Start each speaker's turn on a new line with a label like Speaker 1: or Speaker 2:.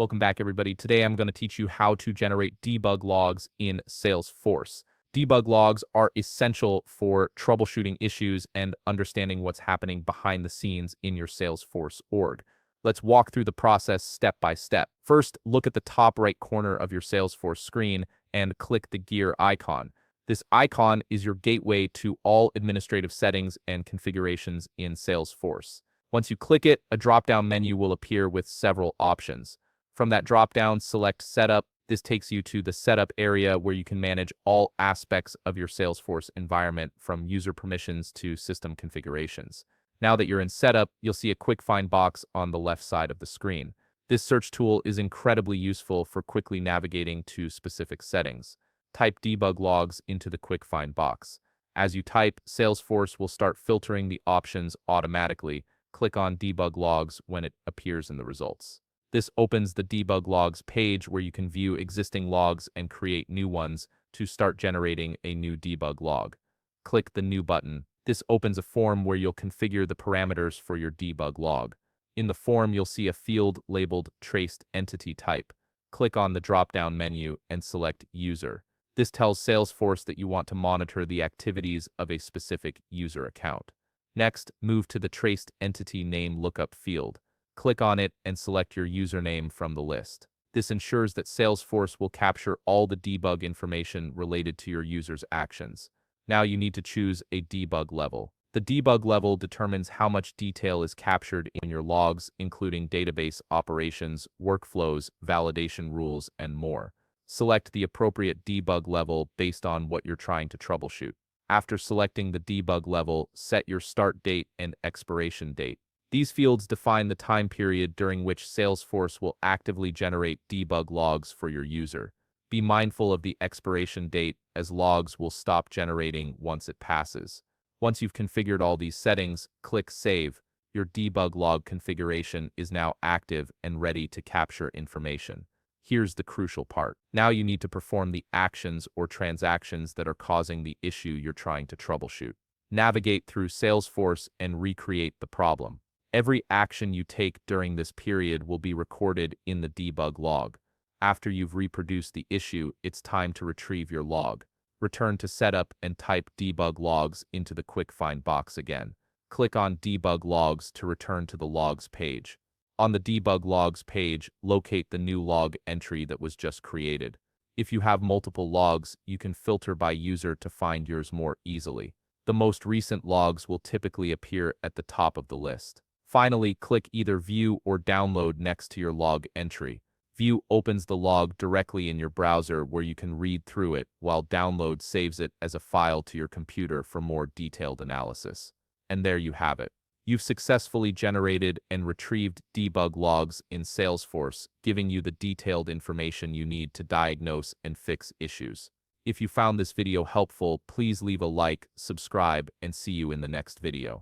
Speaker 1: Welcome back, everybody. Today I'm going to teach you how to generate debug logs in Salesforce. Debug logs are essential for troubleshooting issues and understanding what's happening behind the scenes in your Salesforce org. Let's walk through the process step by step. First, look at the top right corner of your Salesforce screen and click the gear icon. This icon is your gateway to all administrative settings and configurations in Salesforce. Once you click it, a drop-down menu will appear with several options. From that drop-down, select Setup. This takes you to the Setup area where you can manage all aspects of your Salesforce environment, from user permissions to system configurations. Now that you're in Setup, you'll see a Quick Find box on the left side of the screen. This search tool is incredibly useful for quickly navigating to specific settings. Type debug logs into the Quick Find box. As you type, Salesforce will start filtering the options automatically. Click on Debug Logs when it appears in the results. This opens the Debug Logs page where you can view existing logs and create new ones to start generating a new debug log. Click the New button. This opens a form where you'll configure the parameters for your debug log. In the form, you'll see a field labeled Traced Entity Type. Click on the drop-down menu and select User. This tells Salesforce that you want to monitor the activities of a specific user account. Next, move to the Traced Entity Name lookup field. Click on it and select your username from the list. This ensures that Salesforce will capture all the debug information related to your user's actions. Now you need to choose a debug level. The debug level determines how much detail is captured in your logs, including database operations, workflows, validation rules, and more. Select the appropriate debug level based on what you're trying to troubleshoot. After selecting the debug level, set your start date and expiration date. These fields define the time period during which Salesforce will actively generate debug logs for your user. Be mindful of the expiration date, as logs will stop generating once it passes. Once you've configured all these settings, click Save. Your debug log configuration is now active and ready to capture information. Here's the crucial part. Now you need to perform the actions or transactions that are causing the issue you're trying to troubleshoot. Navigate through Salesforce and recreate the problem. Every action you take during this period will be recorded in the debug log. After you've reproduced the issue, it's time to retrieve your log. Return to Setup and type debug logs into the Quick Find box again. Click on Debug Logs to return to the Logs page. On the Debug Logs page, locate the new log entry that was just created. If you have multiple logs, you can filter by user to find yours more easily. The most recent logs will typically appear at the top of the list. Finally, click either View or Download next to your log entry. View opens the log directly in your browser where you can read through it, while Download saves it as a file to your computer for more detailed analysis. And there you have it. You've successfully generated and retrieved debug logs in Salesforce, giving you the detailed information you need to diagnose and fix issues. If you found this video helpful, please leave a like, subscribe, and see you in the next video.